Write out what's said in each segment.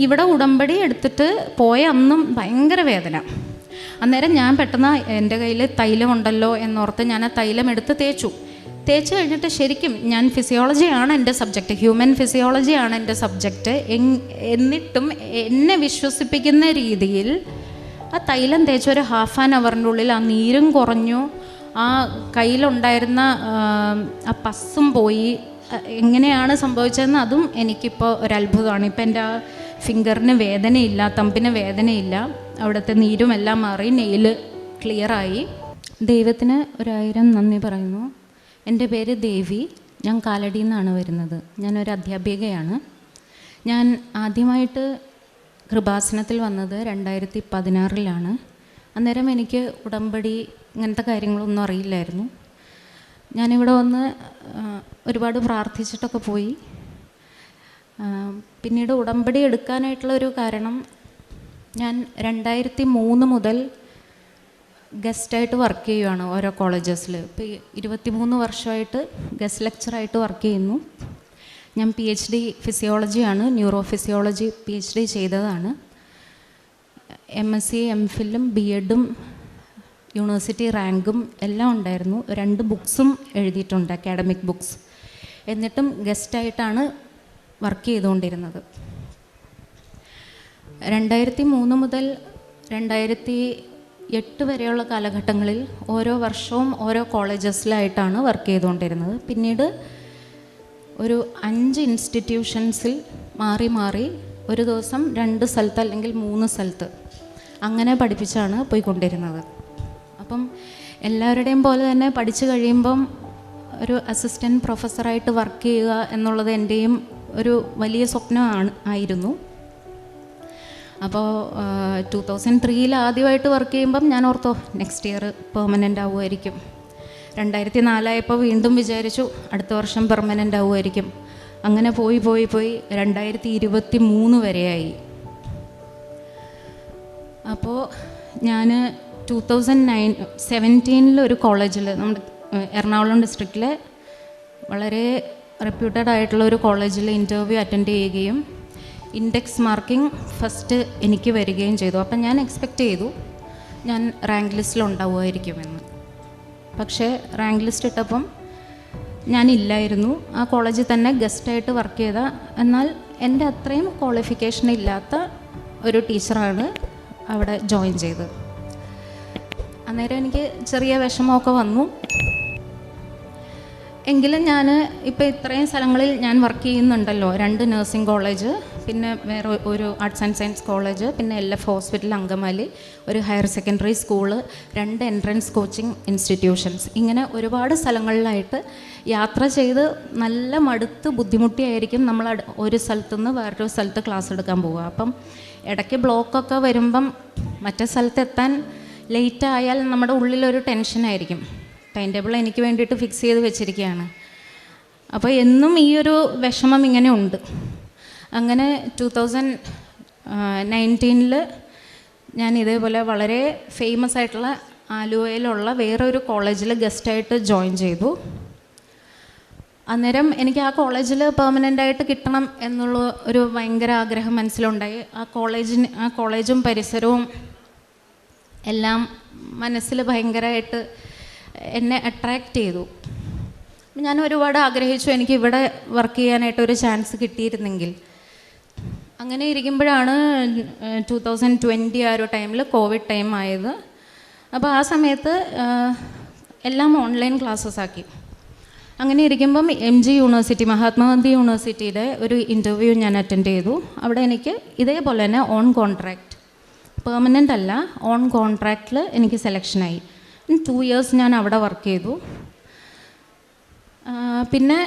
ഇവിടെ ഉടമ്പടി എടുത്തിട്ട് പോയ അന്നും ഭയങ്കര വേദന. അന്നേരം ഞാൻ പെട്ടെന്ന് എൻ്റെ കയ്യിൽ തൈലമുണ്ടല്ലോ എന്നോർത്ത് ഞാൻ ആ തൈലം എടുത്ത് തേച്ച് കഴിഞ്ഞിട്ട് ശരിക്കും ഞാൻ ഫിസിയോളജിയാണ് എൻ്റെ സബ്ജക്റ്റ്, ഹ്യൂമൻ ഫിസിയോളജിയാണ് എൻ്റെ സബ്ജക്റ്റ്. എന്നിട്ടും എന്നെ വിശ്വസിപ്പിക്കുന്ന രീതിയിൽ ആ തൈലം തേച്ച് ഒരു ഹാഫ് ആൻ അവറിൻ്റെ ഉള്ളിൽ ആ നീരും കുറഞ്ഞു, ആ കയ്യിലുണ്ടായിരുന്ന ആ പസ്സും പോയി. എങ്ങനെയാണ് സംഭവിച്ചതെന്ന് അതും എനിക്കിപ്പോൾ ഒരത്ഭുതമാണ്. ഇപ്പം എൻ്റെ ആ ഫിംഗറിന് വേദനയില്ല, തമ്പിന് വേദനയില്ല, അവിടുത്തെ നീരും എല്ലാം മാറി, നെയിൽ ക്ലിയറായി. ദൈവത്തിന് 1000 നന്ദി പറയുന്നു. എൻ്റെ പേര് ദേവി, ഞാൻ കാലടിയിൽ നിന്നാണ് വരുന്നത്. ഞാനൊരു അധ്യാപികയാണ്. ഞാൻ ആദ്യമായിട്ട് കൃപാസനത്തിൽ വന്നത് 2016 അന്നേരം എനിക്ക് ഉടമ്പടി ഇങ്ങനത്തെ കാര്യങ്ങളൊന്നും അറിയില്ലായിരുന്നു. ഞാനിവിടെ വന്ന് ഒരുപാട് പ്രാർത്ഥിച്ചിട്ടൊക്കെ പോയി. പിന്നീട് ഉടമ്പടി എടുക്കാനായിട്ടുള്ളൊരു കാരണം, ഞാൻ 2003 മുതൽ ഗസ്റ്റായിട്ട് വർക്ക് ചെയ്യുകയാണ് ഓരോ കോളേജസിൽ. ഇപ്പോൾ 23 വർഷമായിട്ട് ഗസ്റ്റ് ലെക്ചറായിട്ട് വർക്ക് ചെയ്യുന്നു. ഞാൻ PhD ഫിസിയോളജിയാണ്, ന്യൂറോ ഫിസിയോളജി PhD ചെയ്തതാണ്. MSc MPhilഉം B.Edഉം യൂണിവേഴ്സിറ്റി റാങ്കും എല്ലാം ഉണ്ടായിരുന്നു. 2 ബുക്സും എഴുതിയിട്ടുണ്ട്, അക്കാഡമിക് ബുക്സ്. എന്നിട്ടും ഗസ്റ്റായിട്ടാണ് വർക്ക് ചെയ്തുകൊണ്ടിരുന്നത്. 2003 മുതൽ 2008 വരെയുള്ള കാലഘട്ടങ്ങളിൽ ഓരോ വർഷവും ഓരോ കോളേജസിലായിട്ടാണ് വർക്ക് ചെയ്തുകൊണ്ടിരുന്നത്. പിന്നീട് ഒരു 5 ഇൻസ്റ്റിറ്റ്യൂഷൻസിൽ മാറി ഒരു ദിവസം 2 സ്ഥലത്ത് അല്ലെങ്കിൽ 3 സ്ഥലത്ത് അങ്ങനെ പഠിപ്പിച്ചാണ് പോയിക്കൊണ്ടിരുന്നത്. അപ്പം എല്ലാവരുടെയും പോലെ തന്നെ പഠിച്ചു കഴിയുമ്പം ഒരു അസിസ്റ്റൻറ്റ് പ്രൊഫസറായിട്ട് വർക്ക് ചെയ്യുക എന്നുള്ളത് എൻ്റെയും ഒരു വലിയ ആയിരുന്നു. അപ്പോൾ 2003 ആദ്യമായിട്ട് വർക്ക് ചെയ്യുമ്പം ഞാൻ ഓർത്തോ നെക്സ്റ്റ് ഇയർ പെർമനൻ്റ് ആവുമായിരിക്കും. 2004 വീണ്ടും വിചാരിച്ചു അടുത്ത വർഷം പെർമനൻ്റ് ആവുമായിരിക്കും. അങ്ങനെ പോയി 2023 വരെയായി. അപ്പോൾ ഞാൻ 2017 ഒരു കോളേജിൽ, നമ്മുടെ എറണാകുളം ഡിസ്ട്രിക്റ്റിലെ വളരെ റെപ്യൂട്ടഡ് ആയിട്ടുള്ള ഒരു കോളേജിൽ ഇൻ്റർവ്യൂ അറ്റൻഡ് ചെയ്യുകയും ഇൻഡെക്സ് മാർക്കിംഗ് ഫസ്റ്റ് എനിക്ക് വരികയും ചെയ്തു. അപ്പം ഞാൻ എക്സ്പെക്റ്റ് ചെയ്തു ഞാൻ റാങ്ക് ലിസ്റ്റിലുണ്ടാവുമായിരിക്കുമെന്ന്. പക്ഷേ റാങ്ക് ലിസ്റ്റ് ഇട്ടപ്പം ഞാനില്ലായിരുന്നു. ആ കോളേജിൽ തന്നെ ഗസ്റ്റായിട്ട് വർക്ക് ചെയ്ത, എന്നാൽ എൻ്റെ അത്രയും ക്വാളിഫിക്കേഷൻ ഇല്ലാത്ത ഒരു ടീച്ചറാണ് അവിടെ ജോയിൻ ചെയ്തത്. അന്നേരം എനിക്ക് ചെറിയ വിഷമമൊക്കെ വന്നു. എങ്കിലും ഞാൻ ഇപ്പോൾ ഇത്രയും സ്ഥലങ്ങളിൽ ഞാൻ വർക്ക് ചെയ്യുന്നുണ്ടല്ലോ, 2 നഴ്സിംഗ് കോളേജ്, പിന്നെ വേറെ ഒരു ആർട്സ് ആൻഡ് സയൻസ് കോളേജ്, പിന്നെ LF ഹോസ്പിറ്റൽ അങ്കമാലി, ഒരു higher secondary school, 2 entrance coaching institutions, ഇങ്ങനെ ഒരുപാട് സ്ഥലങ്ങളിലായിട്ട് യാത്ര ചെയ്ത് നല്ല മടുത്ത് ബുദ്ധിമുട്ടിയായിരിക്കും നമ്മൾ ഒരു സ്ഥലത്തുനിന്ന് വേറൊരു സ്ഥലത്ത് ക്ലാസ് എടുക്കാൻ പോവുക. അപ്പം ഇടയ്ക്ക് ബ്ലോക്കൊക്കെ വരുമ്പം മറ്റേ സ്ഥലത്ത് എത്താൻ ലേറ്റ് ആയാൽ നമ്മുടെ ഉള്ളിലൊരു ടെൻഷനായിരിക്കും. ടൈം ടേബിൾ എനിക്ക് വേണ്ടിയിട്ട് ഫിക്സ് ചെയ്ത് വെച്ചിരിക്കുകയാണ്. അപ്പോൾ എന്നും ഈ ഒരു വിഷമം ഇങ്ങനെ ഉണ്ട്. അങ്ങനെ 2019 ഞാൻ ഇതേപോലെ വളരെ ഫേമസ് ആയിട്ടുള്ള ആലുവയിലുള്ള വേറൊരു കോളേജിൽ ഗസ്റ്റായിട്ട് ജോയിൻ ചെയ്തു. അന്നേരം എനിക്ക് ആ കോളേജിൽ പെർമനൻ്റായിട്ട് കിട്ടണം എന്നുള്ള ഒരു ഭയങ്കര ആഗ്രഹം മനസ്സിലുണ്ടായി. ആ കോളേജും പരിസരവും എല്ലാം മനസ്സിൽ ഭയങ്കരമായിട്ട് എന്നെ അട്രാക്റ്റ് ചെയ്തു. ഞാൻ ഒരുപാട് ആഗ്രഹിച്ചു എനിക്ക് ഇവിടെ വർക്ക് ചെയ്യാനായിട്ടൊരു ചാൻസ് കിട്ടിയിരുന്നെങ്കിൽ. അങ്ങനെ ഇരിക്കുമ്പോഴാണ് 2020 ആ ഒരു ടൈമിൽ കോവിഡ് ടൈം ആയത്. അപ്പോൾ ആ സമയത്ത് എല്ലാം ഓൺലൈൻ ക്ലാസ്സസ് ആക്കി. അങ്ങനെ ഇരിക്കുമ്പം MG യൂണിവേഴ്സിറ്റി, മഹാത്മാഗാന്ധി യൂണിവേഴ്സിറ്റിയുടെ ഒരു ഇൻ്റർവ്യൂ ഞാൻ അറ്റൻഡ് ചെയ്തു. അവിടെ എനിക്ക് ഇതേപോലെ തന്നെ ഓൺ കോൺട്രാക്റ്റ്, പെർമനൻ്റ് അല്ല, ഓൺ കോൺട്രാക്റ്റിൽ എനിക്ക് സെലക്ഷനായി. 2 years ഞാൻ അവിടെ വർക്ക് ചെയ്തു. പിന്നെ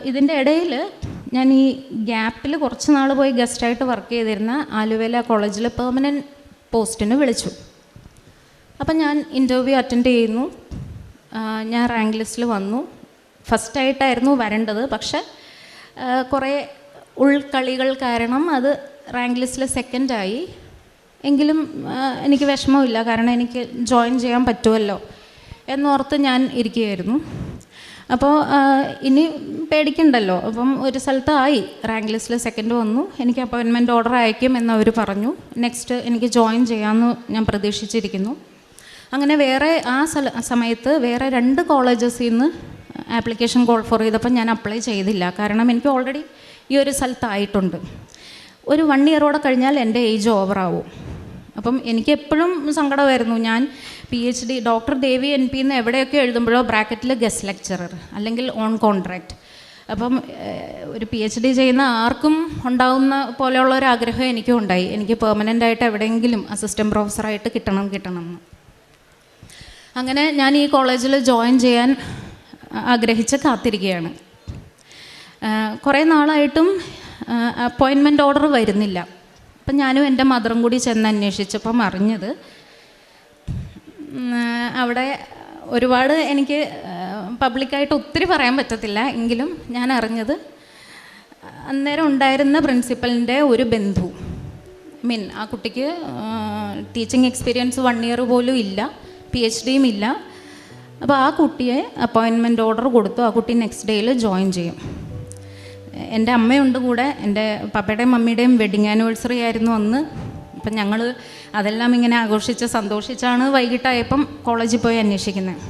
ഇതിൻ്റെ ഇടയിൽ ഞാൻ ഈ ഗ്യാപ്പിൽ കുറച്ച് നാൾ പോയി ഗസ്റ്റായിട്ട് വർക്ക് ചെയ്തിരുന്ന ആലുവയിലെ കോളേജിൽ പെർമനൻറ്റ് പോസ്റ്റിന് വിളിച്ചു. അപ്പം ഞാൻ ഇൻ്റർവ്യൂ അറ്റൻഡ് ചെയ്യുന്നു. ഞാൻ റാങ്ക് ലിസ്റ്റിൽ വന്നു. ഫസ്റ്റായിട്ടായിരുന്നു വരേണ്ടത്, പക്ഷേ കുറേ ഉൾക്കളികൾ കാരണം അത് റാങ്ക് ലിസ്റ്റിൽ സെക്കൻഡായി. എങ്കിലും എനിക്ക് വിഷമമില്ല, കാരണം എനിക്ക് ജോയിൻ ചെയ്യാൻ പറ്റുമല്ലോ എന്നോർത്ത് ഞാൻ ഇരിക്കുകയായിരുന്നു. അപ്പോൾ ഇനി പേടിക്കണ്ടല്ലോ. അപ്പം ഒരു സ്ഥലത്ത് ആയി, റാങ്ക് ലിസ്റ്റിൽ സെക്കൻഡ് വന്നു, എനിക്ക് അപ്പോയിൻമെൻറ്റ് ഓർഡർ അയക്കും എന്നവർ പറഞ്ഞു. നെക്സ്റ്റ് എനിക്ക് ജോയിൻ ചെയ്യാമെന്ന് ഞാൻ പ്രതീക്ഷിച്ചിരിക്കുന്നു. അങ്ങനെ വേറെ ആ സമയത്ത് വേറെ 2 കോളേജസിൽ നിന്ന് ആപ്ലിക്കേഷൻ കോൾ ഫോർ ചെയ്തപ്പോൾ ഞാൻ അപ്ലൈ ചെയ്തില്ല. കാരണം എനിക്ക് ഓൾറെഡി ഈ ഒരു സ്ഥലത്തായിട്ടുണ്ട്. ഒരു 1 ഇയറോടെ കഴിഞ്ഞാൽ എൻ്റെ ഏജ് ഓവറാവും. അപ്പം എനിക്ക് എപ്പോഴും സങ്കടമായിരുന്നു. ഞാൻ PhD ഡോക്ടർ ദേവി NP എന്ന് എവിടെയൊക്കെ എഴുതുമ്പോഴോ ബ്രാക്കറ്റിൽ ഗസ്റ്റ് ലെക്ചറർ അല്ലെങ്കിൽ ഓൺ കോൺട്രാക്റ്റ്. അപ്പം ഒരു PhD ചെയ്യുന്ന ആർക്കും ഉണ്ടാകുന്ന പോലെയുള്ള ഒരു ആഗ്രഹം എനിക്കും ഉണ്ടായി. എനിക്ക് പെർമനൻ്റായിട്ട് എവിടെയെങ്കിലും അസിസ്റ്റൻറ്റ് പ്രൊഫസറായിട്ട് കിട്ടണം എന്ന്. അങ്ങനെ ഞാൻ ഈ കോളേജിൽ ജോയിൻ ചെയ്യാൻ ആഗ്രഹിച്ച് കാത്തിരിക്കുകയാണ്. കുറേ നാളായിട്ടും അപ്പോയിൻമെൻറ്റ് ഓർഡർ വരുന്നില്ല. അപ്പം ഞാനും എൻ്റെ മദറും കൂടി ചെന്ന് അന്വേഷിച്ചപ്പം അറിഞ്ഞത് അവിടെ ഒരുപാട് എനിക്ക് പബ്ലിക്കായിട്ട് ഒത്തിരി പറയാൻ പറ്റത്തില്ല, എങ്കിലും ഞാൻ അറിഞ്ഞത് അന്നേരം ഉണ്ടായിരുന്ന പ്രിൻസിപ്പലിൻ്റെ ഒരു ബന്ധു, ആ കുട്ടിക്ക് ടീച്ചിങ് എക്സ്പീരിയൻസ് 1 ഇയർ പോലും ഇല്ല, PhDയും ഇല്ല. അപ്പോൾ ആ കുട്ടിയെ അപ്പോയിൻമെൻറ്റ് ഓർഡർ കൊടുത്തു. ആ കുട്ടി നെക്സ്റ്റ് ഡേയിൽ ജോയിൻ ചെയ്യും. എൻ്റെ അമ്മയുണ്ട് കൂടെ. എൻ്റെ പപ്പയുടെയും മമ്മിയുടെയും വെഡിങ് ആനിവേഴ്സറി ആയിരുന്നു അന്ന്. അപ്പം ഞങ്ങൾ അതെല്ലാം ഇങ്ങനെ ആഘോഷിച്ച് സന്തോഷിച്ചാണ് വൈകിട്ടായപ്പം കോളേജിൽ പോയി അന്വേഷിക്കുന്നത്.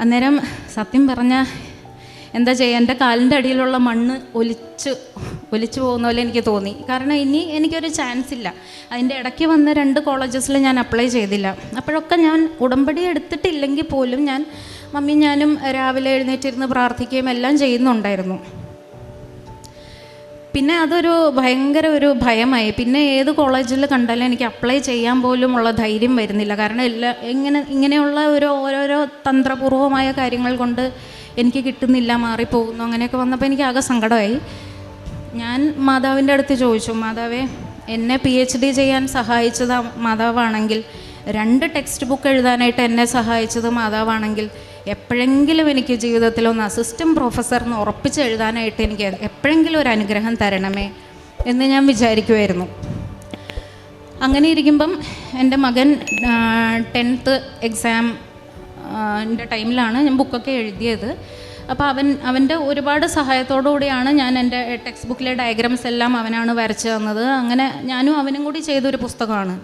അന്നേരം സത്യം പറഞ്ഞാൽ എന്താ ചെയ്യുക, എൻ്റെ കാലിൻ്റെ അടിയിലുള്ള മണ്ണ് ഒലിച്ചു പോകുന്ന പോലെ എനിക്ക് തോന്നി. കാരണം ഇനി എനിക്കൊരു ചാൻസ് ഇല്ല. അതിൻ്റെ ഇടയ്ക്ക് വന്ന 2 കോളേജസിൽ ഞാൻ അപ്ലൈ ചെയ്തില്ല. അപ്പോഴൊക്കെ ഞാൻ ഉടമ്പടി എടുത്തിട്ടില്ലെങ്കിൽ പോലും ഞാനും രാവിലെ എഴുന്നേറ്റിരുന്ന് പ്രാർത്ഥിക്കുകയും എല്ലാം ചെയ്യുന്നുണ്ടായിരുന്നു. പിന്നെ അതൊരു ഭയങ്കര ഒരു ഭയമായി. പിന്നെ ഏത് കോളേജിൽ കണ്ടാലും എനിക്ക് അപ്ലൈ ചെയ്യാൻ പോലും ഉള്ള ധൈര്യം വരുന്നില്ല. കാരണം ഇങ്ങനെയുള്ള ഓരോരോ തന്ത്രപൂർവമായ കാര്യങ്ങൾ കൊണ്ട് എനിക്ക് കിട്ടുന്നില്ല, മാറിപ്പോകുന്നു. അങ്ങനെയൊക്കെ വന്നപ്പോൾ എനിക്ക് ആകെ സങ്കടമായി. ഞാൻ മാതാവിൻ്റെ അടുത്ത് ചോദിച്ചു, മാതാവേ, എന്നെ PhD ചെയ്യാൻ സഹായിച്ചത് മാതാവാണെങ്കിൽ, 2 ടെക്സ്റ്റ് ബുക്ക് എഴുതാനായിട്ട് എന്നെ സഹായിച്ചത് മാതാവാണെങ്കിൽ, എപ്പോഴെങ്കിലും എനിക്ക് ജീവിതത്തിലൊന്ന് അസിസ്റ്റൻറ്റ് പ്രൊഫസറിന് ഉറപ്പിച്ച് എഴുതാനായിട്ട് എനിക്ക് എപ്പോഴെങ്കിലും ഒരു അനുഗ്രഹം തരണമേ എന്ന് ഞാൻ വിചാരിക്കുമായിരുന്നു. അങ്ങനെ ഇരിക്കുമ്പം എൻ്റെ മകൻ 10th എക്സാമിൻ്റെ ടൈമിലാണ് ഞാൻ ബുക്കൊക്കെ എഴുതിയത്. അപ്പോൾ അവൻ്റെ ഒരുപാട് സഹായത്തോടു കൂടിയാണ് ഞാൻ എൻ്റെ ടെക്സ്റ്റ് ബുക്കിലെ ഡയഗ്രാംസ് എല്ലാം അവനാണ് വരച്ച് തന്നത്. അങ്ങനെ ഞാനും അവനും കൂടി ചെയ്തൊരു പുസ്തകമാണ്.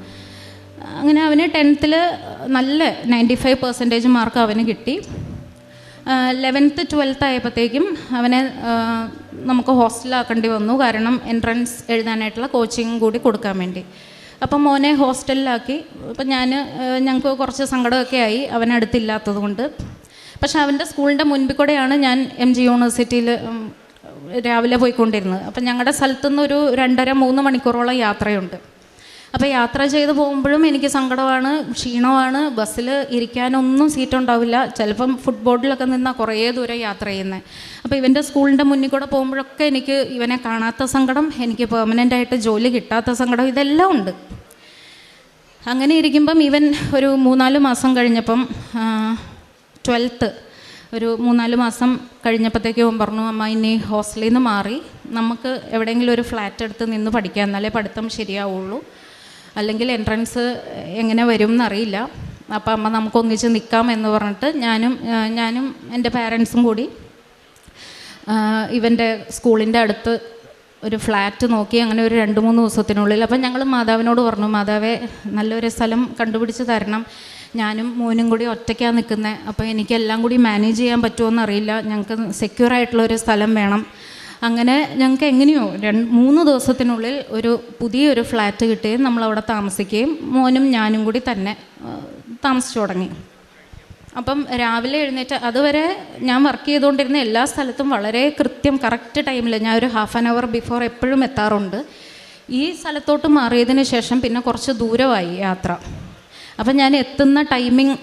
അങ്ങനെ അവന് 10th നല്ല 95% മാർക്ക് അവന് കിട്ടി. 11th 12th ആയപ്പോഴത്തേക്കും അവനെ നമുക്ക് ഹോസ്റ്റലിലാക്കേണ്ടി വന്നു. കാരണം എൻട്രൻസ് എഴുതാനായിട്ടുള്ള കോച്ചിങ് കൂടി കൊടുക്കാൻ വേണ്ടി. അപ്പം മോനെ ഹോസ്റ്റലിലാക്കി. അപ്പം ഞങ്ങൾക്ക് കുറച്ച് സങ്കടമൊക്കെ ആയി അവനടുത്തില്ലാത്തത് കൊണ്ട്. പക്ഷെ അവൻ്റെ സ്കൂളിൻ്റെ മുൻപിൽ കൂടെയാണ് ഞാൻ MG യൂണിവേഴ്സിറ്റിയിൽ രാവിലെ പോയിക്കൊണ്ടിരുന്നത്. അപ്പം ഞങ്ങളുടെ സ്ഥലത്തുനിന്ന് ഒരു 2.5-3 മണിക്കൂറോളം യാത്രയുണ്ട്. അപ്പോൾ യാത്ര ചെയ്ത് പോകുമ്പോഴും എനിക്ക് സങ്കടമാണ്, ക്ഷീണമാണ്. ബസ്സിൽ ഇരിക്കാനൊന്നും സീറ്റ് ഉണ്ടാവില്ല. ചിലപ്പം ഫുട്ബോർഡിലൊക്കെ നിന്നാൽ കുറേ ദൂരം യാത്ര ചെയ്യുന്നത്. അപ്പോൾ ഇവൻ്റെ സ്കൂളിൻ്റെ മുന്നിൽ കൂടെ പോകുമ്പോഴൊക്കെ എനിക്ക് ഇവനെ കാണാത്ത സങ്കടം, എനിക്ക് പെർമനൻ്റായിട്ട് ജോലി കിട്ടാത്ത സങ്കടം, ഇതെല്ലാം ഉണ്ട്. അങ്ങനെ ഇരിക്കുമ്പം ഇവൻ ഒരു 3-4 മാസം കഴിഞ്ഞപ്പം 12th ഒരു 3-4 മാസം കഴിഞ്ഞപ്പോഴത്തേക്കും അവൻ പറഞ്ഞു, അമ്മ ഇനി ഹോസ്റ്റലിൽ നിന്ന് മാറി നമുക്ക് എവിടെയെങ്കിലും ഒരു ഫ്ലാറ്റ് എടുത്ത് നിന്ന് പഠിക്കാം, എന്നാലേ പഠിത്തം ശരിയാവുള്ളൂ, അല്ലെങ്കിൽ എൻട്രൻസ് എങ്ങനെ വരും എന്നറിയില്ല. അപ്പം അമ്മ നമുക്കൊന്നിച്ച് നിൽക്കാം എന്ന് പറഞ്ഞിട്ട് ഞാനും എൻ്റെ പാരൻസും കൂടി ഇവൻ്റെ സ്കൂളിൻ്റെ അടുത്ത് ഒരു ഫ്ലാറ്റ് നോക്കി. അങ്ങനെ ഒരു 2-3 ദിവസത്തിനുള്ളിൽ അപ്പം ഞങ്ങൾ മാതാവിനോട് പറഞ്ഞു, മാതാവേ, നല്ലൊരു സ്ഥലം കണ്ടുപിടിച്ച് തരണം, ഞാനും മോനും കൂടി ഒറ്റയ്ക്കാണ് നിൽക്കുന്നത്. അപ്പോൾ എനിക്കെല്ലാം കൂടി മാനേജ് ചെയ്യാൻ പറ്റുമോ അറിയില്ല, ഞങ്ങൾക്ക് സെക്യൂറായിട്ടുള്ളൊരു സ്ഥലം വേണം. അങ്ങനെ ഞങ്ങൾക്ക് എങ്ങനെയോ 2-3 ദിവസത്തിനുള്ളിൽ ഒരു പുതിയൊരു ഫ്ലാറ്റ് കിട്ടുകയും നമ്മളവിടെ താമസിക്കുകയും മോനും ഞാനും കൂടി തന്നെ താമസിച്ചു തുടങ്ങി. അപ്പം രാവിലെ എഴുന്നേറ്റ് അതുവരെ ഞാൻ വർക്ക് ചെയ്തുകൊണ്ടിരുന്ന എല്ലാ സ്ഥലത്തും വളരെ കറക്റ്റ് ടൈമിൽ ഞാൻ ഒരു 1/2 hour ബിഫോർ എപ്പോഴും എത്താറുണ്ട്. ഈ സ്ഥലത്തോട്ട് മാറിയതിന് ശേഷം പിന്നെ കുറച്ച് ദൂരമായി യാത്ര. അപ്പം ഞാൻ എത്തുന്ന ടൈമിങ്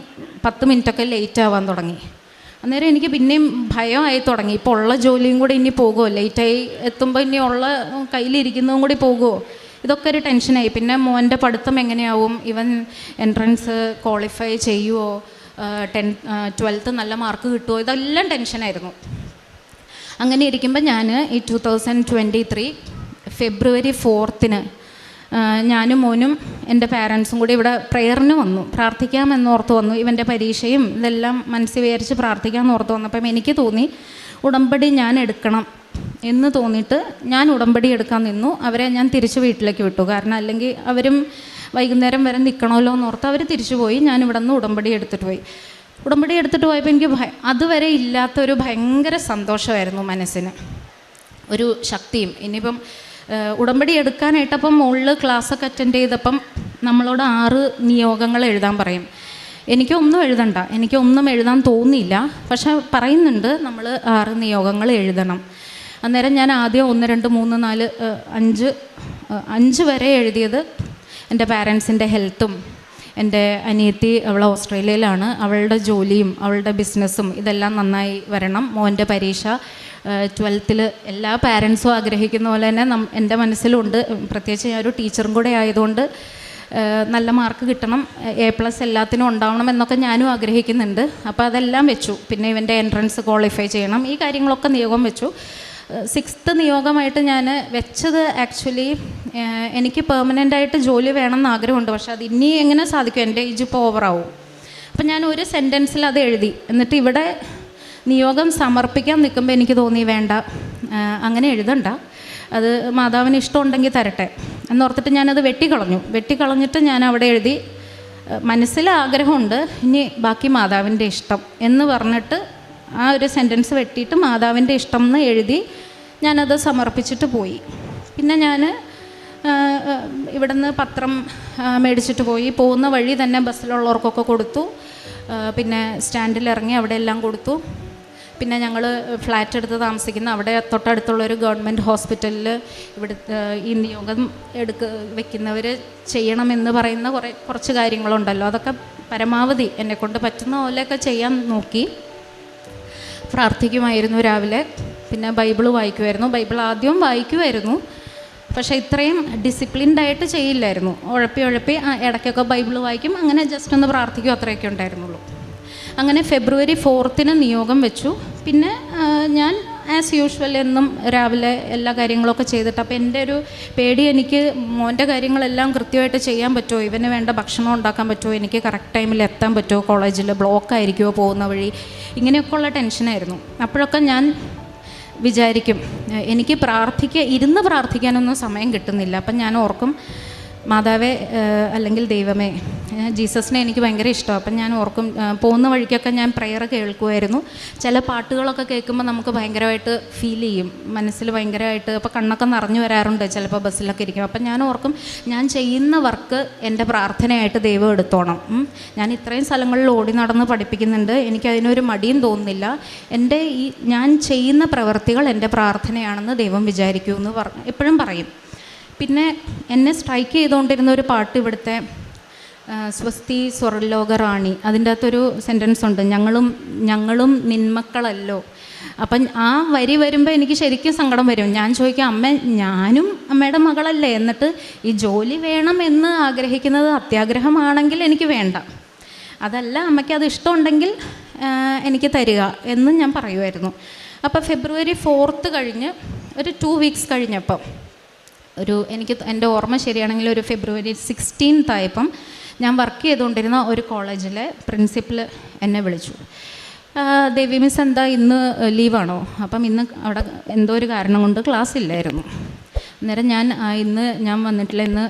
10 മിനിറ്റൊക്കെ ലേറ്റ് ആവാൻ തുടങ്ങി. അന്നേരം എനിക്ക് പിന്നെയും ഭയമായി തുടങ്ങി. ഇപ്പോൾ ഉള്ള ജോലിയും കൂടി ഇനി പോകുമോ, ലേറ്റായി എത്തുമ്പോൾ ഇനി ഉള്ള കയ്യിലിരിക്കുന്നതും കൂടി പോകുമോ, ഇതൊക്കെ ഒരു ടെൻഷനായി. പിന്നെ മോൻ്റെ പഠിത്തം എങ്ങനെയാവും, ഇവൻ എൻട്രൻസ് ക്വാളിഫൈ ചെയ്യുമോ, 12th നല്ല മാർക്ക് കിട്ടുമോ, ഇതെല്ലാം ടെൻഷനായിരുന്നു. അങ്ങനെ ഇരിക്കുമ്പോൾ ഞാൻ ഈ 2023 February 4th ഞാനും മോനും എൻ്റെ പാരൻസും കൂടി ഇവിടെ പ്രെയറിന് വന്നു, പ്രാർത്ഥിക്കാമെന്നോർത്ത് വന്നു. ഇവൻ്റെ പരീക്ഷയും ഇതെല്ലാം മനസ്സിൽ വിചാരിച്ച് പ്രാർത്ഥിക്കാമെന്നോർത്ത് വന്നപ്പം എനിക്ക് തോന്നി ഉടമ്പടി ഞാൻ എടുക്കണം എന്ന് തോന്നിയിട്ട് ഞാൻ ഉടമ്പടി എടുക്കാൻ നിന്നു. അവരെ ഞാൻ തിരിച്ച് വീട്ടിലേക്ക് വിട്ടു. കാരണം അല്ലെങ്കിൽ അവരും വൈകുന്നേരം വരെ നിൽക്കണമല്ലോ എന്നോർത്ത് അവർ തിരിച്ചു പോയി. ഞാൻ ഇവിടെ നിന്ന് ഉടമ്പടി എടുത്തിട്ട് പോയി. ഉടമ്പടി എടുത്തിട്ട് പോയപ്പോൾ എനിക്ക് അതുവരെ ഇല്ലാത്തൊരു ഭയങ്കര സന്തോഷമായിരുന്നു മനസ്സിന്, ഒരു ശക്തിയും. ഇനിയിപ്പം ഉടമ്പടി എടുക്കാനായിട്ടപ്പം മുകളിൽ ക്ലാസ്സൊക്കെ അറ്റൻഡ് ചെയ്തപ്പം നമ്മളോട് 6 നിയോഗങ്ങൾ എഴുതാൻ പറയും. എനിക്കൊന്നും എഴുതണ്ട, എനിക്കൊന്നും എഴുതാൻ തോന്നിയില്ല. പക്ഷെ പറയുന്നുണ്ട് നമ്മൾ 6 നിയോഗങ്ങൾ എഴുതണം. അന്നേരം ഞാൻ ആദ്യം 1, 2, 3, 4, 5 വരെ എഴുതിയത് എൻ്റെ പാരൻസിൻ്റെ ഹെൽത്തും, എൻ്റെ അനിയത്തി അവൾ ഓസ്ട്രേലിയയിലാണ്, അവളുടെ ജോലിയും അവളുടെ ബിസിനസ്സും ഇതെല്ലാം നന്നായി വരണം, മോൻ്റെ പരീക്ഷ 12th എല്ലാ പാരൻസും ആഗ്രഹിക്കുന്ന പോലെ തന്നെ എൻ്റെ മനസ്സിലുണ്ട്. പ്രത്യേകിച്ച് ഞാൻ ഒരു ടീച്ചറും കൂടെ ആയതുകൊണ്ട് നല്ല മാർക്ക് കിട്ടണം, A+ എല്ലാത്തിനും ഉണ്ടാവണം എന്നൊക്കെ ഞാനും ആഗ്രഹിക്കുന്നുണ്ട്. അപ്പോൾ അതെല്ലാം വെച്ചു. പിന്നെ ഇവൻ്റെ എൻട്രൻസ് ക്വാളിഫൈ ചെയ്യണം, ഈ കാര്യങ്ങളൊക്കെ നിയോഗം വെച്ചു. 6th നിയോഗമായിട്ട് ഞാൻ വെച്ചത് ആക്ച്വലി എനിക്ക് പെർമനൻ്റായിട്ട് ജോലി വേണമെന്ന് ആഗ്രഹമുണ്ട്. പക്ഷെ അത് ഇനി എങ്ങനെ സാധിക്കും, എൻ്റെ ഏജ് ഇപ്പോൾ ഓവറാവും. അപ്പം ഞാൻ ഒരു സെൻറ്റൻസിൽ അത് എഴുതി. എന്നിട്ട് ഇവിടെ നിയോഗം സമർപ്പിക്കാൻ നിൽക്കുമ്പോൾ എനിക്ക് തോന്നി വേണ്ട, അങ്ങനെ എഴുതണ്ട, അത് മാതാവിന് ഇഷ്ടമുണ്ടെങ്കിൽ തരട്ടെ എന്നോർത്തിട്ട് ഞാനത് വെട്ടിക്കളഞ്ഞിട്ട് ഞാൻ അവിടെ എഴുതി മനസ്സിൽ ആഗ്രഹമുണ്ട്, ഇനി ബാക്കി മാതാവിൻ്റെ ഇഷ്ടം എന്ന് പറഞ്ഞിട്ട് ആ ഒരു സെൻറ്റൻസ് വെട്ടിയിട്ട് മാതാവിൻ്റെ ഇഷ്ടം എന്ന് എഴുതി ഞാനത് സമർപ്പിച്ചിട്ട് പോയി. പിന്നെ ഞാൻ ഇവിടുന്ന് പത്രം മേടിച്ചിട്ട് പോയി. പോകുന്ന വഴി തന്നെ ബസ്സിലുള്ളവർക്കൊക്കെ കൊടുത്തു. പിന്നെ സ്റ്റാൻഡിൽ ഇറങ്ങി അവിടെ എല്ലാം കൊടുത്തു. പിന്നെ ഞങ്ങൾ ഫ്ലാറ്റ് എടുത്ത് താമസിക്കുന്ന അവിടെ തൊട്ടടുത്തുള്ളൊരു ഗവൺമെൻറ് ഹോസ്പിറ്റലിൽ ഇവിടെ ഈ നിയോഗം വെക്കുന്നവർ ചെയ്യണമെന്ന് പറയുന്ന കുറച്ച് കാര്യങ്ങളുണ്ടല്ലോ, അതൊക്കെ പരമാവധി എന്നെക്കൊണ്ട് പറ്റുന്ന പോലെയൊക്കെ ചെയ്യാൻ നോക്കി. പ്രാർത്ഥിക്കുമായിരുന്നു രാവിലെ, പിന്നെ ബൈബിള് വായിക്കുമായിരുന്നു. ബൈബിൾ ആദ്യം വായിക്കുമായിരുന്നു, പക്ഷേ ഇത്രയും ഡിസിപ്ലിൻഡായിട്ട് ചെയ്യില്ലായിരുന്നു. ഉഴപ്പി ഇടയ്ക്കൊക്കെ ബൈബിൾ വായിക്കും, അങ്ങനെ ജസ്റ്റ് ഒന്ന് പ്രാർത്ഥിക്കും, അത്രയൊക്കെ ഉണ്ടായിരുന്നുള്ളൂ. അങ്ങനെ February 4th നിയോഗം വെച്ചു. പിന്നെ ഞാൻ ആസ് യൂഷ്വൽ എന്നും രാവിലെ എല്ലാ കാര്യങ്ങളൊക്കെ ചെയ്തിട്ട്, അപ്പോൾ എൻ്റെ ഒരു പേടി, എനിക്ക് മോൻ്റെ കാര്യങ്ങളെല്ലാം കൃത്യമായിട്ട് ചെയ്യാൻ പറ്റുമോ, ഇവന് വേണ്ട ഭക്ഷണം ഉണ്ടാക്കാൻ പറ്റുമോ, എനിക്ക് കറക്റ്റ് ടൈമിൽ എത്താൻ പറ്റുമോ, കോളേജിൽ ബ്ലോക്ക് ആയിരിക്കുമോ പോകുന്ന വഴി, ഇങ്ങനെയൊക്കെയുള്ള ടെൻഷനായിരുന്നു. അപ്പോഴൊക്കെ ഞാൻ വിചാരിക്കും എനിക്ക് ഇരുന്ന് പ്രാർത്ഥിക്കാനൊന്നും സമയം കിട്ടുന്നില്ല. അപ്പം ഞാൻ ഓർക്കും, മാതാവേ അല്ലെങ്കിൽ ദൈവമേ, ജീസസിനെ എനിക്ക് ഭയങ്കര ഇഷ്ടമാണ്. അപ്പം ഞാൻ ഓർക്കും, പോകുന്ന വഴിക്കൊക്കെ ഞാൻ പ്രെയർ കേൾക്കുമായിരുന്നു. ചില പാട്ടുകളൊക്കെ കേൾക്കുമ്പോൾ നമുക്ക് ഭയങ്കരമായിട്ട് ഫീൽ ചെയ്യും, മനസ്സിൽ ഭയങ്കരമായിട്ട്. അപ്പോൾ കണ്ണൊക്കെ നിറഞ്ഞു വരാറുണ്ട് ചിലപ്പോൾ ബസ്സിലൊക്കെ ഇരിക്കും. അപ്പം ഞാൻ ഓർക്കും, ഞാൻ ചെയ്യുന്ന വർക്ക് എൻ്റെ പ്രാർത്ഥനയായിട്ട് ദൈവം എടുത്തോണം. ഞാൻ ഇത്രയും സ്ഥലങ്ങളിൽ ഓടി നടന്ന് പഠിപ്പിക്കുന്നുണ്ട്, എനിക്കതിനൊരു മടിയും തോന്നുന്നില്ല. എൻ്റെ ഞാൻ ചെയ്യുന്ന പ്രവൃത്തികൾ എൻ്റെ പ്രാർത്ഥനയാണെന്ന് ദൈവം വിചാരിക്കൂ എന്ന് എപ്പോഴും പറയും. പിന്നെ എന്നെ സ്ട്രൈക്ക് ചെയ്തുകൊണ്ടിരുന്ന ഒരു പാട്ട് ഇവിടുത്തെ സ്വസ്തി സ്വർലോക റാണി, അതിൻ്റെ അകത്തൊരു സെൻറ്റൻസ് ഉണ്ട്, ഞങ്ങളും നിന്മക്കളല്ലോ. അപ്പം ആ വരി വരുമ്പോൾ എനിക്ക് ശരിക്കും സങ്കടം വരും. ഞാൻ ചോദിക്കാം, അമ്മ ഞാനും അമ്മയുടെ മകളല്ലേ, എന്നിട്ട് ഈ ജോലി വേണം എന്ന് ആഗ്രഹിക്കുന്നത് അത്യാഗ്രഹമാണെങ്കിൽ എനിക്ക് വേണ്ട, അതല്ല അമ്മയ്ക്ക് അത് ഇഷ്ടമുണ്ടെങ്കിൽ എനിക്ക് തരിക എന്ന് ഞാൻ പറയുമായിരുന്നു. അപ്പോൾ February 4th കഴിഞ്ഞ് ഒരു 2 weeks കഴിഞ്ഞപ്പം എനിക്ക് എൻ്റെ ഓർമ്മ ശരിയാണെങ്കിൽ ഒരു February 16th ആയപ്പം ഞാൻ വർക്ക് ചെയ്തുകൊണ്ടിരുന്ന ഒരു കോളേജിലെ പ്രിൻസിപ്പൽ എന്നെ വിളിച്ചു. ദേവി മിസ് എന്താ ഇന്ന് ലീവാണോ? അപ്പം ഇന്ന് അവിടെ എന്തോ ഒരു കാരണം കൊണ്ട് ക്ലാസ് ഇല്ലായിരുന്നു. അന്നേരം ഞാൻ വന്നിട്ടില്ല, ഇന്ന്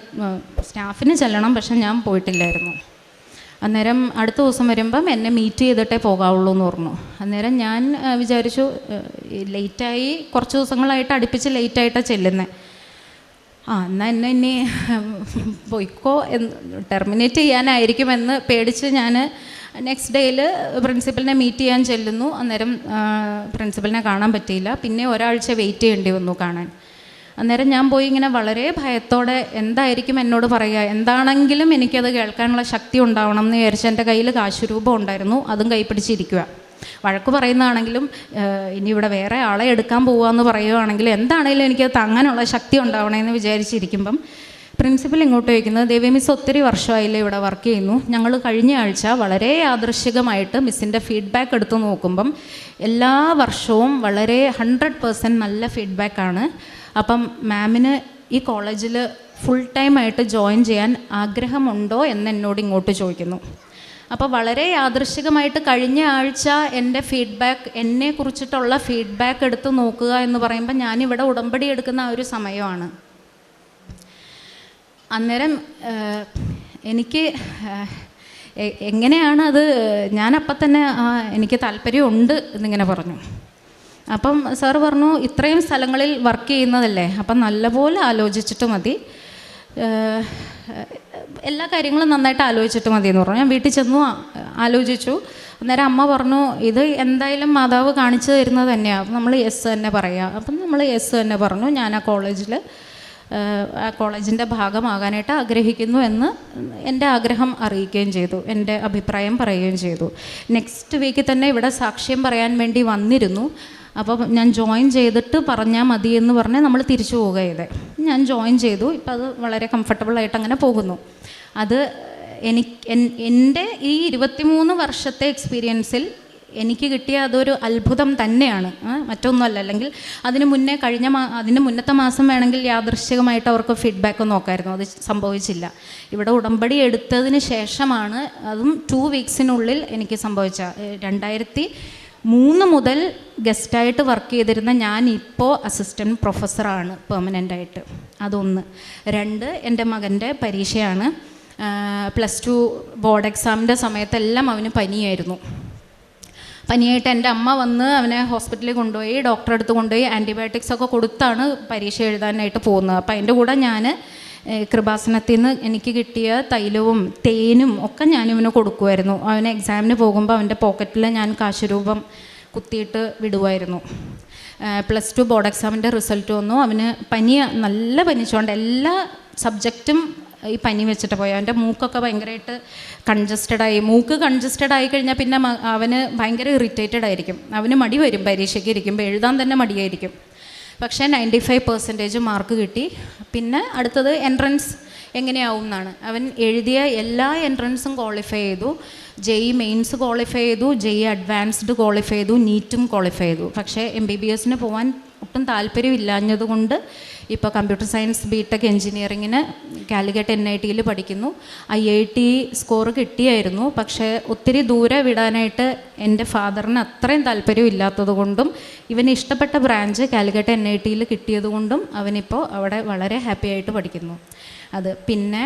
സ്റ്റാഫിന് ചെല്ലണം, പക്ഷെ ഞാൻ പോയിട്ടില്ലായിരുന്നു. അന്നേരം അടുത്ത ദിവസം വരുമ്പം എന്നെ മീറ്റ് ചെയ്തിട്ടേ പോകാവുള്ളൂ എന്ന് പറഞ്ഞു. അന്നേരം ഞാൻ വിചാരിച്ചു, ലേറ്റായി കുറച്ച് ദിവസങ്ങളായിട്ട് അടുപ്പിച്ച് ലേറ്റായിട്ടാണ് ചെല്ലുന്നത്, എന്നാൽ എന്നെ ഇനി പോയിക്കോ ടെർമിനേറ്റ് ചെയ്യാനായിരിക്കുമെന്ന് പേടിച്ച് ഞാൻ നെക്സ്റ്റ് ഡേയിൽ പ്രിൻസിപ്പലിനെ മീറ്റ് ചെയ്യാൻ ചെല്ലുന്നു. അന്നേരം പ്രിൻസിപ്പലിനെ കാണാൻ പറ്റിയില്ല. പിന്നെ ഒരാഴ്ച വെയിറ്റ് ചെയ്യേണ്ടി വന്നു കാണാൻ. അന്നേരം ഞാൻ പോയി ഇങ്ങനെ വളരെ ഭയത്തോടെ എന്തായിരിക്കും എന്നോട് പറയുക, എന്താണെങ്കിലും എനിക്കത് കേൾക്കാനുള്ള ശക്തി ഉണ്ടാവണം എന്ന് വിചാരിച്ച് എൻ്റെ കയ്യിൽ കാശുരൂപം ഉണ്ടായിരുന്നു, അതും കൈപ്പിടിച്ചിരിക്കുക. വഴക്ക് പറയുന്നതാണെങ്കിലും ഇനി ഇവിടെ വേറെ ആളെ എടുക്കാൻ പോവുകയെന്ന് പറയുകയാണെങ്കിലും എന്താണെങ്കിലും എനിക്കത് താങ്ങാനുള്ള ശക്തി ഉണ്ടാവണമെന്ന് വിചാരിച്ചിരിക്കുമ്പം പ്രിൻസിപ്പൽ ഇങ്ങോട്ട് ചോദിക്കുന്നത്, ദേവി മിസ് ഒത്തിരി വർഷമായില്ലേ ഇവിടെ വർക്ക് ചെയ്യുന്നു, ഞങ്ങൾ കഴിഞ്ഞ ആഴ്ച വളരെ യാദൃശ്ചികമായിട്ട് മിസ്സിൻ്റെ ഫീഡ്ബാക്ക് എടുത്ത് നോക്കുമ്പം എല്ലാ വർഷവും വളരെ 100% നല്ല ഫീഡ്ബാക്കാണ്. അപ്പം മാമിന് ഈ കോളേജിൽ ഫുൾ ടൈമായിട്ട് ജോയിൻ ചെയ്യാൻ ആഗ്രഹമുണ്ടോ എന്ന് എന്നോട് ഇങ്ങോട്ട് ചോദിക്കുന്നു. അപ്പോൾ വളരെ യാദൃശ്ചികമായിട്ട് കഴിഞ്ഞ ആഴ്ച എൻ്റെ ഫീഡ്ബാക്ക്, എന്നെക്കുറിച്ചിട്ടുള്ള ഫീഡ്ബാക്ക് എടുത്ത് നോക്കുക എന്ന് പറയുമ്പോൾ ഞാനിവിടെ ഉടമ്പടി എടുക്കുന്ന ആ ഒരു സമയമാണ്. അന്നേരം എനിക്ക് എങ്ങനെയാണ് അത്, ഞാനപ്പം തന്നെ എനിക്ക് താല്പര്യമുണ്ട് എന്നിങ്ങനെ പറഞ്ഞു. അപ്പം സാറ് പറഞ്ഞു, ഇത്രയും സ്ഥലങ്ങളിൽ വർക്ക് ചെയ്യുന്നതല്ലേ, അപ്പം നല്ലപോലെ ആലോചിച്ചിട്ട് മതി, എല്ലാ കാര്യങ്ങളും നന്നായിട്ട് ആലോചിച്ചിട്ട് മതി എന്ന് പറഞ്ഞു. ഞാൻ വീട്ടിൽ ചെന്നു ആലോചിച്ചു. അന്നേരം അമ്മ പറഞ്ഞു, ഇത് എന്തായാലും മാതാവ് കാണിച്ചു തരുന്നത് തന്നെയാണ്, അപ്പം നമ്മൾ യെസ് തന്നെ പറയുക. അപ്പം നമ്മൾ യെസ് തന്നെ പറഞ്ഞു. ഞാൻ ആ കോളേജിൻ്റെ ഭാഗമാകാനായിട്ട് ആഗ്രഹിക്കുന്നു എന്ന് എൻ്റെ ആഗ്രഹം അറിയിക്കുകയും ചെയ്തു, എൻ്റെ അഭിപ്രായം പറയുകയും ചെയ്തു. നെക്സ്റ്റ് വീക്കിൽ തന്നെ ഇവിടെ സാക്ഷ്യം പറയാൻ വേണ്ടി വന്നിരുന്നു. അപ്പോൾ ഞാൻ ജോയിൻ ചെയ്തിട്ട് പറഞ്ഞാൽ മതി എന്ന് പറഞ്ഞ് നമ്മൾ തിരിച്ചു പോവുക ചെയ്തേ. ഞാൻ ജോയിൻ ചെയ്തു. ഇപ്പം അത് വളരെ കംഫർട്ടബിളായിട്ട് അങ്ങനെ പോകുന്നു. അത് എൻ്റെ ഈ 23 വർഷത്തെ എക്സ്പീരിയൻസിൽ എനിക്ക് കിട്ടിയ അതൊരു അത്ഭുതം തന്നെയാണ്, മറ്റൊന്നുമല്ല. അല്ലെങ്കിൽ അതിന് മുന്നത്തെ മാസം വേണമെങ്കിൽ യാദൃശ്ചികമായിട്ട് അവർക്ക് ഫീഡ്ബാക്ക് നോക്കായിരുന്നു, അത് സംഭവിച്ചില്ല. ഇവിടെ ഉടമ്പടി എടുത്തതിന് ശേഷമാണ്, അതും 2 വീക്സിനുള്ളിൽ എനിക്ക് സംഭവിച്ച. 2003 മുതൽ ഗസ്റ്റായിട്ട് വർക്ക് ചെയ്തിരുന്ന ഞാൻ ഇപ്പോൾ അസിസ്റ്റൻറ്റ് പ്രൊഫസറാണ് പെർമനൻ്റായിട്ട്. അതൊന്ന്. 2, എൻ്റെ മകൻ്റെ പരീക്ഷയാണ്. +2 ബോർഡ് എക്സാമിൻ്റെ സമയത്തെല്ലാം അവന് പനിയായിരുന്നു. പനിയായിട്ട് എൻ്റെ അമ്മ വന്ന് അവനെ ഹോസ്പിറ്റലിൽ കൊണ്ടുപോയി, ഡോക്ടറെ അടുത്ത് കൊണ്ടുപോയി ആൻറ്റിബയോട്ടിക്സൊക്കെ കൊടുത്താണ് പരീക്ഷ എഴുതാനായിട്ട് പോകുന്നത്. അപ്പോൾ അതിൻ്റെ കൂടെ ഞാൻ കൃപാസനത്തിൽ നിന്ന് എനിക്ക് കിട്ടിയ തൈലവും തേനും ഒക്കെ ഞാനിവന് കൊടുക്കുമായിരുന്നു. അവന് എക്സാമിന് പോകുമ്പോൾ അവൻ്റെ പോക്കറ്റിൽ ഞാൻ കാശുരൂപം കുത്തിയിട്ട് വിടുമായിരുന്നു. +2 ബോർഡ് എക്സാമിൻ്റെ റിസൾട്ട് വന്നു. അവന് നല്ല പനിച്ചുകൊണ്ട് എല്ലാ സബ്ജക്റ്റും ഈ പനി വെച്ചിട്ട് പോയി. അവൻ്റെ മൂക്കൊക്കെ ഭയങ്കരമായിട്ട് കൺജസ്റ്റഡായി. മൂക്ക് കൺജസ്റ്റഡ് കഴിഞ്ഞാൽ പിന്നെ അവന് ഭയങ്കര ഇറിറ്റേറ്റഡ് ആയിരിക്കും. അവന് മടി വരും, പരീക്ഷയ്ക്ക് ഇരിക്കുമ്പോൾ എഴുതാൻ തന്നെ മടിയായിരിക്കും. പക്ഷേ 95% മാർക്ക് കിട്ടി. പിന്നെ അടുത്തത് എൻട്രൻസ് എങ്ങനെയാവും എന്നാണ്. അവൻ എഴുതിയ എല്ലാ എൻട്രൻസും ക്വാളിഫൈ ചെയ്തു. JEE മെയിൻസ് ക്വാളിഫൈ ചെയ്തു, JEE അഡ്വാൻസ്ഡ് ക്വാളിഫൈ ചെയ്തു, നീറ്റും ക്വാളിഫൈ ചെയ്തു. പക്ഷേ MBBS പോകാൻ ഒട്ടും താല്പര്യമില്ലാഞ്ഞതുകൊണ്ട് ഇപ്പോൾ കമ്പ്യൂട്ടർ സയൻസ് BTech എഞ്ചിനീയറിങ്ങിന് കാലിക്കറ്റ് NITയിൽ പഠിക്കുന്നു. IIT സ്കോർ കിട്ടിയായിരുന്നു. പക്ഷേ ഒത്തിരി ദൂരെ വിടാനായിട്ട് എൻ്റെ ഫാദറിന് അത്രയും താല്പര്യം ഇല്ലാത്തത് കൊണ്ടും ഇവന് ഇഷ്ടപ്പെട്ട ബ്രാഞ്ച് കാലിക്കറ്റ് NITയിൽ കിട്ടിയതുകൊണ്ടും അവനിപ്പോൾ അവിടെ വളരെ ഹാപ്പി ആയിട്ട് പഠിക്കുന്നു. അത് പിന്നെ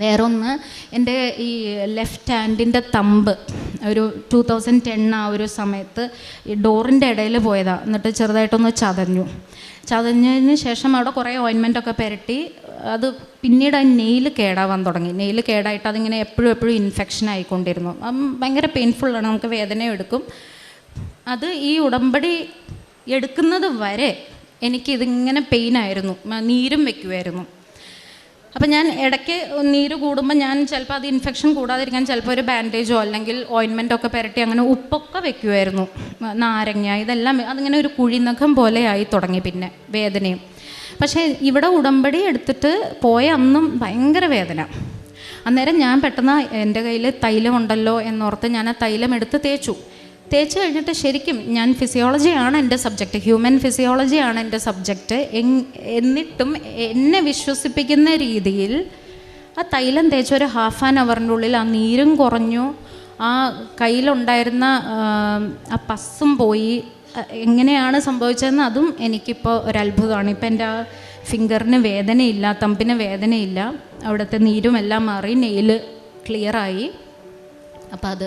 വേറൊന്ന്, എൻ്റെ ഈ ലെഫ്റ്റ് ഹാൻഡിൻ്റെ തമ്പ് ഒരു 2010 ആ ഒരു സമയത്ത് ഈ ഡോറിൻ്റെ ഇടയിൽ പോയതാണ്. എന്നിട്ട് ചെറുതായിട്ടൊന്ന് ചതഞ്ഞതിന് ശേഷം അവിടെ കുറേ ഓയിൻമെൻറ്റൊക്കെ പുരട്ടി. അത് പിന്നീട് ആ നെയിൽ കേടാവാൻ തുടങ്ങി. നെയിൽ കേടായിട്ട് അതിങ്ങനെ എപ്പോഴും ഇൻഫെക്ഷൻ ആയിക്കൊണ്ടിരുന്നു. ഭയങ്കര പെയിൻഫുള്ളാണ്, നമുക്ക് വേദനയും എടുക്കും. അത് ഈ ഉടമ്പടി എടുക്കുന്നത് വരെ എനിക്കിതിങ്ങനെ പെയിനായിരുന്നു, നീരും വയ്ക്കുമായിരുന്നു. അപ്പം ഞാൻ ഇടയ്ക്ക് നീര് കൂടുമ്പോൾ ഞാൻ ചിലപ്പോൾ അത് ഇൻഫെക്ഷൻ കൂടാതിരിക്കാൻ ചിലപ്പോൾ ഒരു ബാൻഡേജോ അല്ലെങ്കിൽ ഓയിൻമെൻറ്റൊക്കെ പുരട്ടി അങ്ങനെ ഉപ്പൊക്കെ വെക്കുമായിരുന്നു, നാരങ്ങ ഇതെല്ലാം. അതിങ്ങനെ ഒരു കുഴിനഖം പോലെ ആയി തുടങ്ങി പിന്നെ വേദനയും. പക്ഷേ ഇവിടെ ഉടമ്പടി എടുത്തിട്ട് പോയ അന്നും ഭയങ്കര വേദന. അന്നേരം ഞാൻ പെട്ടെന്ന് എൻ്റെ കയ്യിൽ തൈലമുണ്ടല്ലോ എന്നോർത്ത് ഞാൻ ആ തൈലം എടുത്ത് തേച്ച് കഴിഞ്ഞിട്ട് ശരിക്കും ഞാൻ ഫിസിയോളജിയാണ് എൻ്റെ സബ്ജക്റ്റ്, ഹ്യൂമൻ ഫിസിയോളജിയാണ് എൻ്റെ സബ്ജക്റ്റ്. എന്നിട്ടും എന്നെ വിശ്വസിപ്പിക്കുന്ന രീതിയിൽ ആ തൈലം തേച്ച് ഒരു ½ ആൻ അവറിൻ്റെ ഉള്ളിൽ ആ നീരും കുറഞ്ഞു, ആ കയ്യിലുണ്ടായിരുന്ന ആ പസ്സും പോയി. എങ്ങനെയാണ് സംഭവിച്ചതെന്ന് അതും എനിക്കിപ്പോൾ ഒരത്ഭുതമാണ്. ഇപ്പം എൻ്റെ ആ ഫിംഗറിന് വേദനയില്ല, തമ്പിന് വേദനയില്ല, അവിടുത്തെ നീരും എല്ലാം മാറി, നെയിൽ ക്ലിയറായി. അപ്പം അത്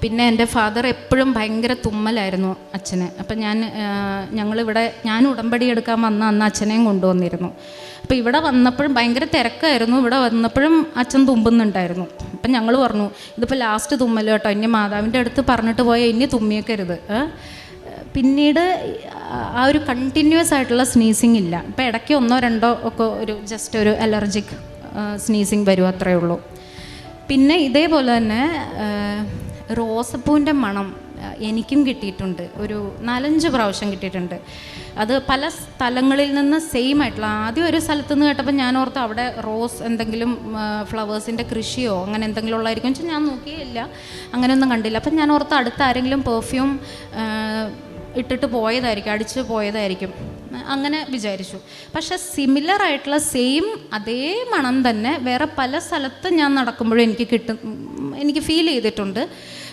പിന്നെ എൻ്റെ ഫാദർ എപ്പോഴും ഭയങ്കര തുമ്മലായിരുന്നു അച്ഛന്. അപ്പം ഞാൻ ഉടമ്പടി എടുക്കാൻ വന്ന അന്ന് അച്ഛനെയും കൊണ്ടുവന്നിരുന്നു. അപ്പോൾ ഇവിടെ വന്നപ്പോഴും ഭയങ്കര തിരക്കായിരുന്നു. ഇവിടെ വന്നപ്പോഴും അച്ഛൻ തുമ്പുന്നുണ്ടായിരുന്നു. അപ്പം ഞങ്ങൾ പറഞ്ഞു, ഇതിപ്പോൾ ലാസ്റ്റ് തുമ്മൽ കേട്ടോ, ഇനി മാതാവിൻ്റെ അടുത്ത് പറഞ്ഞിട്ട് പോയാൽ ഇനി തുമ്മിയേക്കരുത്. പിന്നീട് ആ ഒരു കണ്ടിന്യൂസ് ആയിട്ടുള്ള സ്നീസിങ് ഇല്ല. ഇപ്പോൾ ഇടയ്ക്ക് 1 or 2 ഒക്കെ ജസ്റ്റ് ഒരു അലർജിക് സ്നീസിങ് വരും, അത്രയേ ഉള്ളൂ. പിന്നെ ഇതേപോലെ തന്നെ റോസപ്പൂവിൻ്റെ മണം എനിക്കും കിട്ടിയിട്ടുണ്ട്, ഒരു 4-5 പ്രാവശ്യം കിട്ടിയിട്ടുണ്ട്. അത് പല സ്ഥലങ്ങളിൽ നിന്ന് സെയിം ആയിട്ടുള്ള. ആദ്യം ഒരു സ്ഥലത്ത് നിന്ന് കേട്ടപ്പോൾ ഞാൻ ഓർത്ത് അവിടെ റോസ് എന്തെങ്കിലും ഫ്ലവേഴ്സിൻ്റെ കൃഷിയോ അങ്ങനെ എന്തെങ്കിലും ഉള്ളതായിരിക്കും വെച്ചാൽ ഞാൻ നോക്കിയില്ല, അങ്ങനെയൊന്നും കണ്ടില്ല. അപ്പം ഞാൻ ഓർത്ത് അടുത്ത് ആരെങ്കിലും പെർഫ്യൂം ഇട്ടിട്ട് പോയതായിരിക്കും, അടിച്ച് പോയതായിരിക്കും, അങ്ങനെ വിചാരിച്ചു. പക്ഷേ സിമിലർ ആയിട്ടുള്ള സെയിം അതേ മണം തന്നെ വേറെ പല സ്ഥലത്ത് ഞാൻ നടക്കുമ്പോഴും എനിക്ക് ഫീൽ ചെയ്തിട്ടുണ്ട്.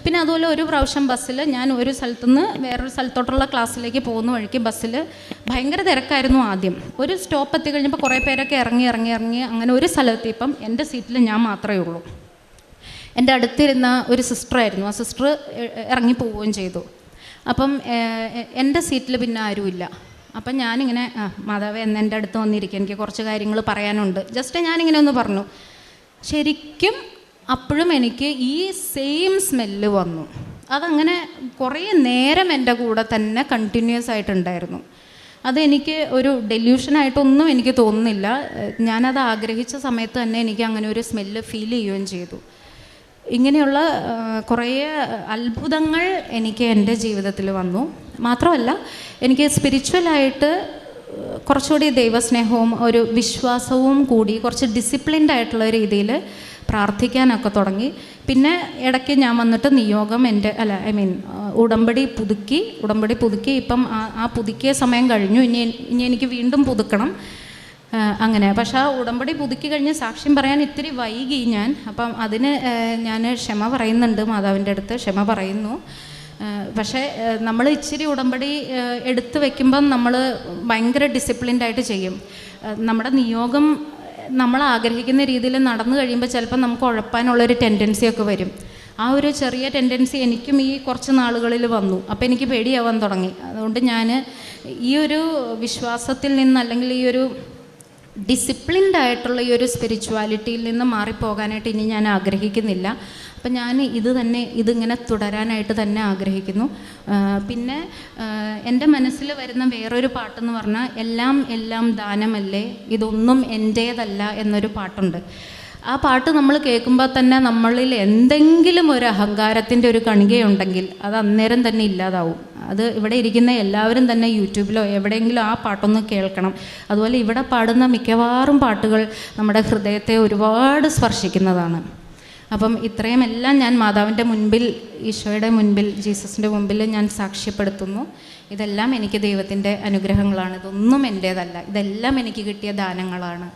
പിന്നെ അതുപോലെ ഒരു പ്രാവശ്യം ബസ്സിൽ ഞാൻ ഒരു സ്ഥലത്തുനിന്ന് വേറൊരു സ്ഥലത്തോട്ടുള്ള ക്ലാസ്സിലേക്ക് പോകുന്ന വഴിക്ക് ബസ്സിൽ ഭയങ്കര തിരക്കായിരുന്നു. ആദ്യം ഒരു സ്റ്റോപ്പ് എത്തിക്കഴിഞ്ഞപ്പോൾ കുറേ പേരൊക്കെ ഇറങ്ങി അങ്ങനെ ഒരു സ്ഥലത്തെത്തിയപ്പം എൻ്റെ സീറ്റിൽ ഞാൻ മാത്രമേ ഉള്ളൂ. എൻ്റെ അടുത്തിരുന്ന ഒരു സിസ്റ്ററായിരുന്നു, ആ സിസ്റ്റർ ഇറങ്ങി പോവുകയും ചെയ്തു. അപ്പം എൻ്റെ സീറ്റിൽ പിന്നെ ആരുമില്ല. അപ്പം ഞാനിങ്ങനെ മാതാവേ എൻ്റെ അടുത്ത് വന്നിരിക്കുക, എനിക്ക് കുറച്ച് കാര്യങ്ങൾ പറയാനുണ്ട്, ജസ്റ്റ് ഞാനിങ്ങനെ ഒന്ന് പറഞ്ഞു. ശരിക്കും അപ്പോഴും എനിക്ക് ഈ സെയിം സ്മെല്ല് വന്നു. അതങ്ങനെ കുറേ നേരം എൻ്റെ കൂടെ തന്നെ കണ്ടിന്യൂസ് ആയിട്ടുണ്ടായിരുന്നു. അതെനിക്ക് ഒരു ഡെല്യൂഷനായിട്ടൊന്നും എനിക്ക് തോന്നുന്നില്ല. ഞാനത് ആഗ്രഹിച്ച സമയത്ത് തന്നെ എനിക്ക് അങ്ങനെ ഒരു സ്മെല്ല് ഫീൽ ചെയ്യുകയും ചെയ്തു. ഇങ്ങനെയുള്ള കുറേ അത്ഭുതങ്ങൾ എനിക്ക് എൻ്റെ ജീവിതത്തിൽ വന്നു. മാത്രമല്ല എനിക്ക് സ്പിരിച്വലായിട്ട് കുറച്ചുകൂടി ദൈവസ്നേഹവും ഒരു വിശ്വാസവും കൂടി കുറച്ച് ഡിസിപ്ലിൻഡ് ആയിട്ടുള്ള രീതിയിൽ പ്രാർത്ഥിക്കാനൊക്കെ തുടങ്ങി. പിന്നെ ഇടയ്ക്ക് ഞാൻ വന്നിട്ട് നിയോഗം ഉടമ്പടി പുതുക്കി ഇപ്പം ആ പുതുക്കിയ സമയം കഴിഞ്ഞു. ഇനി എനിക്ക് വീണ്ടും പുതുക്കണം. അങ്ങനെ പക്ഷേ ആ ഉടമ്പടി പുതുക്കി കഴിഞ്ഞ് സാക്ഷ്യം പറയാൻ ഇത്തിരി വൈകി ഞാൻ. അപ്പം അതിന് ഞാൻ ക്ഷമ പറയുന്നുണ്ട്, മാതാവിൻ്റെ അടുത്ത് ക്ഷമ പറയുന്നു. പക്ഷേ നമ്മൾ ഇച്ചിരി ഉടമ്പടി എടുത്ത് വെക്കുമ്പം നമ്മൾ ഭയങ്കര ഡിസിപ്ലിൻഡായിട്ട് ചെയ്യും. നമ്മുടെ നിയോഗം നമ്മൾ ആഗ്രഹിക്കുന്ന രീതിയിൽ നടന്നു കഴിയുമ്പോൾ ചിലപ്പോൾ നമുക്ക് ഉഴപ്പാനുള്ളൊരു ടെൻഡൻസിയൊക്കെ വരും. ആ ഒരു ചെറിയ ടെൻഡൻസി എനിക്കും ഈ കുറച്ച് നാളുകളിൽ വന്നു. അപ്പോൾ എനിക്ക് പേടിയാവാൻ തുടങ്ങി. അതുകൊണ്ട് ഞാൻ ഈ ഒരു വിശ്വാസത്തിൽ നിന്ന്, അല്ലെങ്കിൽ ഈ ഒരു ഡിസിപ്ലിൻഡ് ആയിട്ടുള്ള ഈ ഒരു സ്പിരിച്വാലിറ്റിയിൽ നിന്ന് മാറിപ്പോകാനായിട്ട് ഇനി ഞാൻ ആഗ്രഹിക്കുന്നില്ല. അപ്പം ഞാൻ ഇതിങ്ങനെ തുടരാനായിട്ട് തന്നെ ആഗ്രഹിക്കുന്നു. പിന്നെ എൻ്റെ മനസ്സിൽ വരുന്ന വേറൊരു പാട്ടെന്ന് പറഞ്ഞാൽ എല്ലാം ദാനമല്ലേ, ഇതൊന്നും എൻ്റേതല്ല എന്നൊരു പാട്ടുണ്ട്. ആ പാട്ട് നമ്മൾ കേൾക്കുമ്പോൾ തന്നെ നമ്മളിൽ എന്തെങ്കിലും ഒരു അഹങ്കാരത്തിൻ്റെ ഒരു കണികയുണ്ടെങ്കിൽ അത് അന്നേരം തന്നെ ഇല്ലാതാവും. അത് ഇവിടെ ഇരിക്കുന്ന എല്ലാവരും തന്നെ യൂട്യൂബിലോ എവിടെയെങ്കിലും ആ പാട്ടൊന്ന് കേൾക്കണം. അതുപോലെ ഇവിടെ പാടുന്ന മിക്കവാറും പാട്ടുകൾ നമ്മുടെ ഹൃദയത്തെ ഒരുപാട് സ്പർശിക്കുന്നതാണ്. അപ്പം ഇത്രയും എല്ലാം ഞാൻ മാതാവിൻ്റെ മുൻപിൽ, ഈശോയുടെ മുൻപിൽ, ജീസസിൻ്റെ മുൻപിൽ ഞാൻ സാക്ഷ്യപ്പെടുത്തുന്നു. ഇതെല്ലാം എനിക്ക് ദൈവത്തിൻ്റെ അനുഗ്രഹങ്ങളാണ്. ഇതൊന്നും എൻ്റേതല്ല, ഇതെല്ലാം എനിക്ക് കിട്ടിയ ദാനങ്ങളാണ്.